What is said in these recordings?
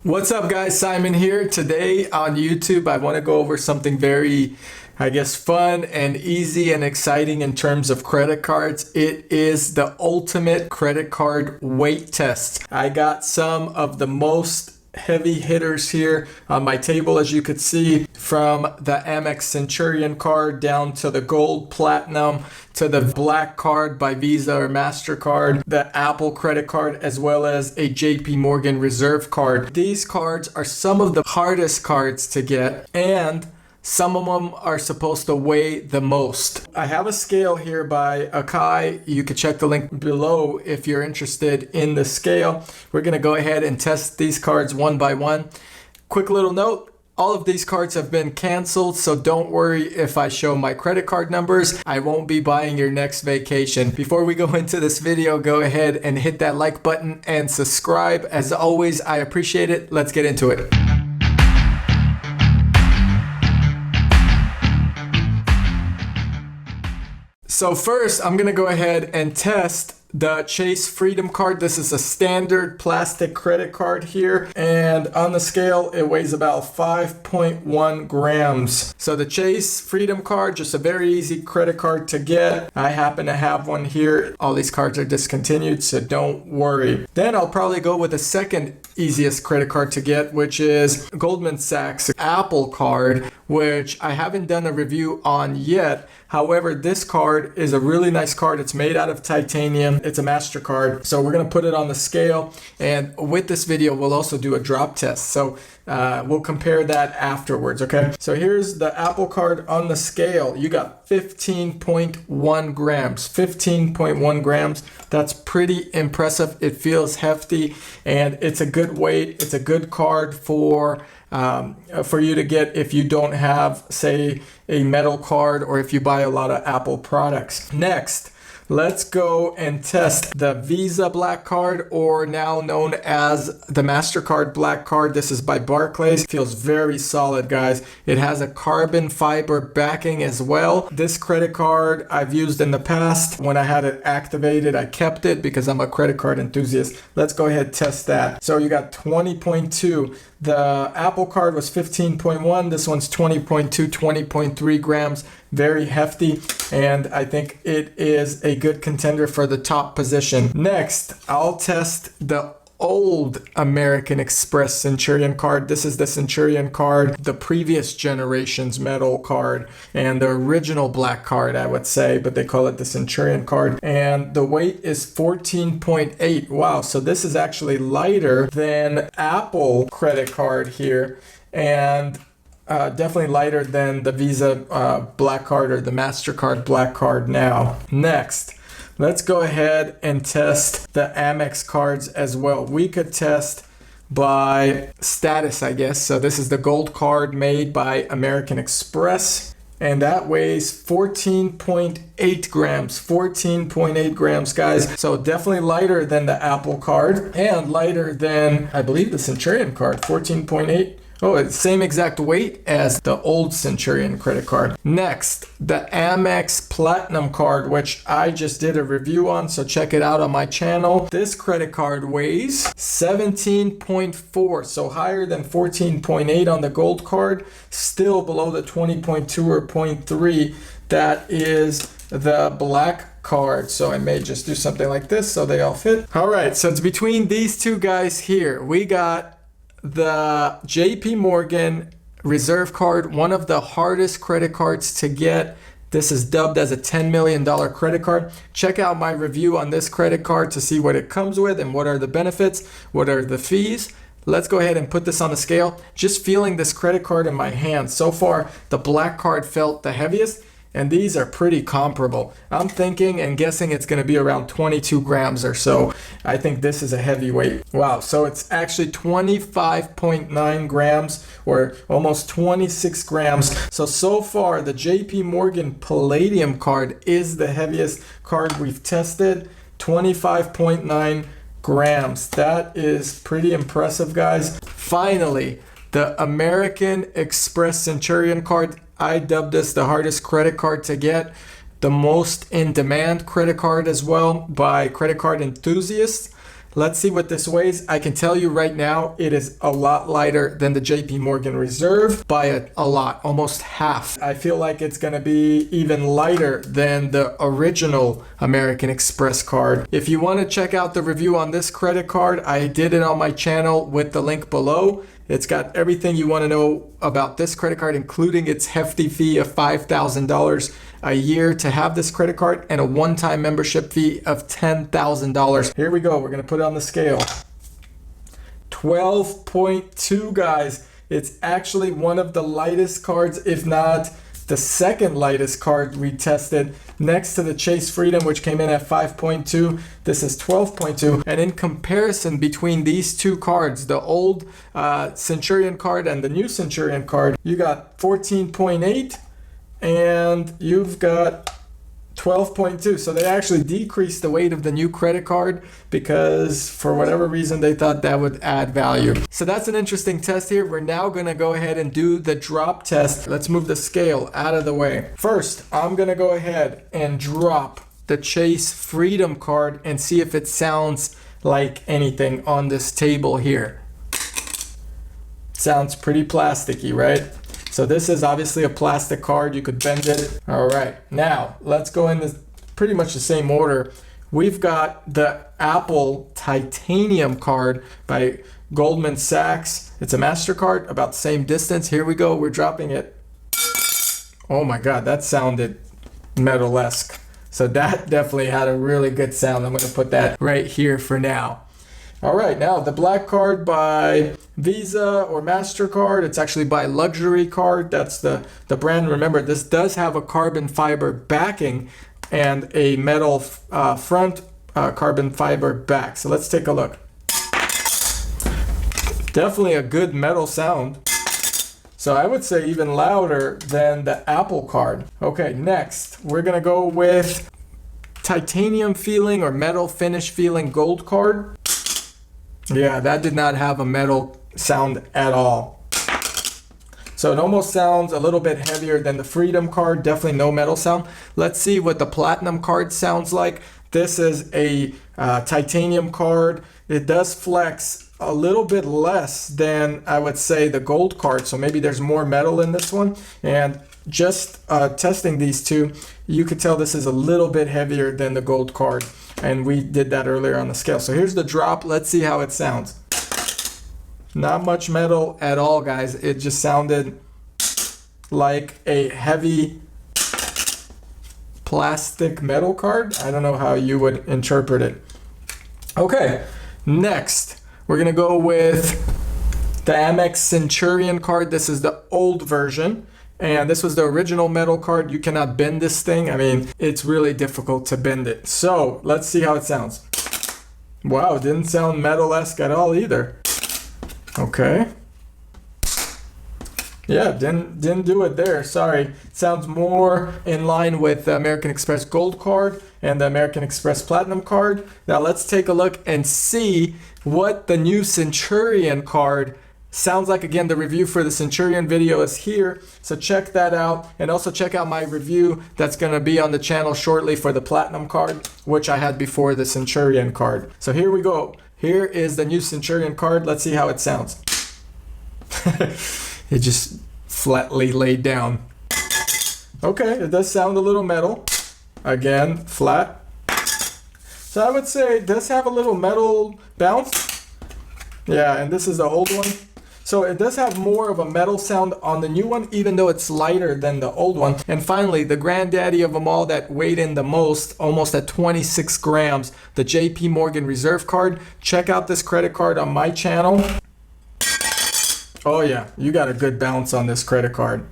What's up guys, Simon here. Today on YouTube I want to go over something very, fun and easy and exciting in terms of credit cards. It is the ultimate credit card weight test. I got some of the most heavy hitters here on my table, as you could see, from the Amex Centurion card down to the Gold Platinum to the Black card by Visa or MasterCard, the Apple credit card, as well as a JP Morgan Reserve card. These cards are some of the hardest cards to get, and some of them are supposed to weigh the most. I have a scale here by Akai. You can check the link below if you're interested in the scale. We're going to go ahead and test these cards one by one. Quick little note, all of these cards have been canceled, so don't worry if I show my credit card numbers. I won't be buying your next vacation. Before we go into this video, go ahead and hit that like button and subscribe. As always, I appreciate it. Let's get into it. So first, I'm gonna go ahead and test the Chase Freedom card. This is a standard plastic credit card here, and on the scale it weighs about 5.1 grams. So the Chase Freedom card, just a very easy credit card to get. I happen to have one here. All these cards are discontinued, so don't worry. Then I'll probably go with the second easiest credit card to get, which is Goldman Sachs Apple card, which I haven't done a review on yet. However, this card is a really nice card. It's made out of titanium. It's a MasterCard. So we're going to put it on the scale. And with this video, we'll also do a drop test. So we'll compare that afterwards, okay? So here's the Apple card on the scale. You got 15.1 grams. 15.1 grams. That's pretty impressive. It feels hefty, and it's a good weight. It's a good card for you to get if you don't have, say, a metal card, or if you buy a lot of Apple products. Next, let's go and test the Visa Black card, or now known as the MasterCard Black card. This is by Barclays. Feels very solid, guys. It has a carbon fiber backing as well. This credit card I've used in the past. When I had it activated, I kept it because I'm a credit card enthusiast. Let's go ahead and test that. So you got 20.2. The Apple card was 15.1. This one's 20.2, 20.3 grams. Very hefty, and I think it is a good contender for the top position. Next, I'll test the old American Express Centurion card. This is the Centurion card, the previous generation's metal card, and the original black card, I would say, but they call it the Centurion card. And the weight is 14.8. Wow, so this is actually lighter than Apple credit card here, and definitely lighter than the Visa Black card or the MasterCard Black card now. Next, let's go ahead and test the Amex cards as well. We could test by status, I guess. So this is the gold card made by American Express, and that weighs 14.8 grams. 14.8 grams, guys. So definitely lighter than the Apple card, and lighter than, I believe, the Centurion card. 14.8. Oh, it's the same exact weight as the old Centurion credit card. Next, the Amex Platinum card, which I just did a review on, so check it out on my channel. This credit card weighs 17.4, so higher than 14.8 on the gold card, still below the 20.2 or 0.3 that is the black card. So I may just do something like this so they all fit. All right, so it's between these two guys here. We got the JP Morgan Reserve card, one of the hardest credit cards to get. This is dubbed as a $10 million credit card. Check out my review on this credit card to see what it comes with and what are the benefits, what are the fees. Let's go ahead and put this on the scale. Just feeling this credit card in my hand. So far, the black card felt the heaviest, and these are pretty comparable. I'm thinking and guessing it's going to be around 22 grams or so. I think this is a heavyweight. Wow, so it's actually 25.9 grams, or almost 26 grams. So far, the JP Morgan Palladium card is the heaviest card we've tested. 25.9 grams. That is pretty impressive, guys. Finally, the American Express Centurion card. I dubbed this the hardest credit card to get, the most in demand credit card as well by credit card enthusiasts. Let's see what this weighs. I can tell you right now, it is a lot lighter than the JP Morgan Reserve by a lot, almost half. I feel like it's going to be even lighter than the original American Express card. If you want to check out the review on this credit card, I did it on my channel with the link below. It's got everything you want to know about this credit card, including its hefty fee of $5,000 a year to have this credit card and a one-time membership fee of $10,000. Here we go. We're going to put it on the scale. 12.2, guys. It's actually one of the lightest cards, if not the second lightest card we tested, next to the Chase Freedom, which came in at 5.2. This is 12.2. And in comparison between these two cards, the old Centurion card and the new Centurion card, you got 14.8 and you've got 12.2. So they actually decreased the weight of the new credit card because for whatever reason they thought that would add value. So that's an interesting test here. We're now going to go ahead and do the drop test. Let's move the scale out of the way. First, I'm going to go ahead and drop the Chase Freedom card and see if it sounds like anything on this table here. Sounds pretty plasticky, right? So this is obviously a plastic card. You could bend it. All right, now let's go in pretty much the same order. We've got the Apple Titanium card by Goldman Sachs. It's a MasterCard, about the same distance. Here we go, we're dropping it. Oh my God, that sounded metal-esque. So that definitely had a really good sound. I'm gonna put that right here for now. All right, now the black card by Visa or MasterCard. It's actually by Luxury Card. That's the brand. Remember, this does have a carbon fiber backing and a metal front carbon fiber back. So let's take a look. Definitely a good metal sound. So I would say even louder than the Apple card. Okay, next we're gonna go with titanium feeling or metal finish feeling gold card. Yeah, that did not have a metal sound at all. So it almost sounds a little bit heavier than the Freedom card. Definitely no metal sound. Let's see what the Platinum card sounds like. This is a titanium card. It does flex a little bit less than I would say the gold card. So maybe there's more metal in this one. And just testing these two, you could tell this is a little bit heavier than the gold card. And we did that earlier on the scale. So here's the drop. Let's see how it sounds. Not much metal at all, guys. It just sounded like a heavy plastic metal card. I don't know how you would interpret it. Okay, next we're gonna go with the Amex Centurion card. This is the old version. And this was the original metal card. You cannot bend this thing. I mean, it's really difficult to bend it. So let's see how it sounds. Wow, it didn't sound metal-esque at all either. Okay. Yeah, didn't do it there. Sorry. It sounds more in line with the American Express Gold card and the American Express Platinum card. Now let's take a look and see what the new Centurion card sounds like. Again, the review for the Centurion video is here, so check that out, and also check out my review that's going to be on the channel shortly for the Platinum card, which I had before the Centurion card. So here we go. Here is the new Centurion card. Let's see how it sounds. It just flatly laid down. Okay, it does sound a little metal. Again, flat. So I would say it does have a little metal bounce. Yeah, and this is the old one. So it does have more of a metal sound on the new one, even though it's lighter than the old one. And finally, the granddaddy of them all that weighed in the most, almost at 26 grams, the JP Morgan Reserve card. Check out this credit card on my channel. Oh yeah, you got a good bounce on this credit card.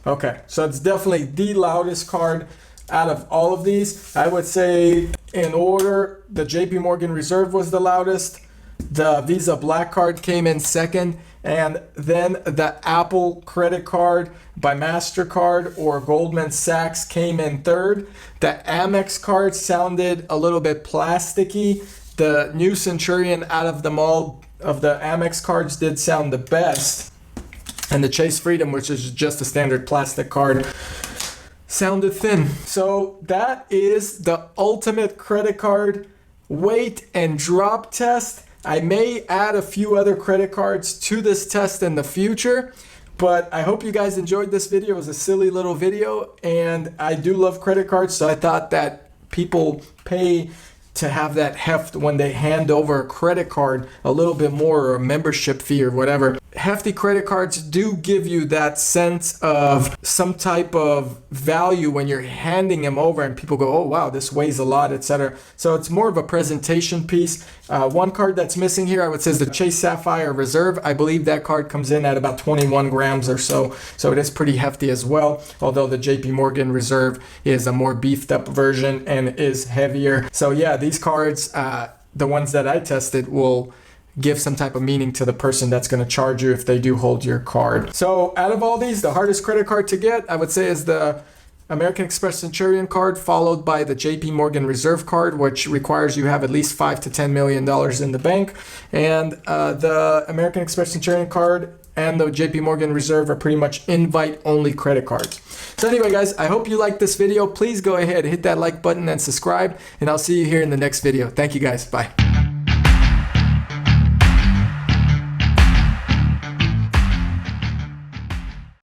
Okay, so it's definitely the loudest card out of all of these. I would say in order, the JP Morgan Reserve was the loudest. The Visa Black card came in second, and then the Apple credit card by MasterCard or Goldman Sachs came in third. The Amex card sounded a little bit plasticky. The new Centurion out of them all of the Amex cards did sound the best. And the Chase Freedom, which is just a standard plastic card, sounded thin. So that is the ultimate credit card weight and drop test. I may add a few other credit cards to this test in the future, but I hope you guys enjoyed this video. It was a silly little video, and I do love credit cards, so I thought that people pay to have that heft when they hand over a credit card a little bit more, or a membership fee or whatever. Hefty credit cards do give you that sense of some type of value when you're handing them over, and people go, oh wow, this weighs a lot, etc. So it's more of a presentation piece. One card that's missing here, I would say, is the Chase Sapphire Reserve. I believe that card comes in at about 21 grams or so, so it is pretty hefty as well, although the JP Morgan Reserve is a more beefed up version and is heavier. So yeah, these cards, the ones that I tested, will give some type of meaning to the person that's going to charge you if they do hold your card. So out of all these, the hardest credit card to get, I would say, is the American Express Centurion card, followed by the JP Morgan Reserve card, which requires you have at least $5 to $10 million in the bank. And the American Express Centurion card and the JP Morgan Reserve are pretty much invite only credit cards. So anyway, guys, I hope you liked this video. Please go ahead, hit that like button and subscribe, and I'll see you here in the next video. Thank you, guys. Bye.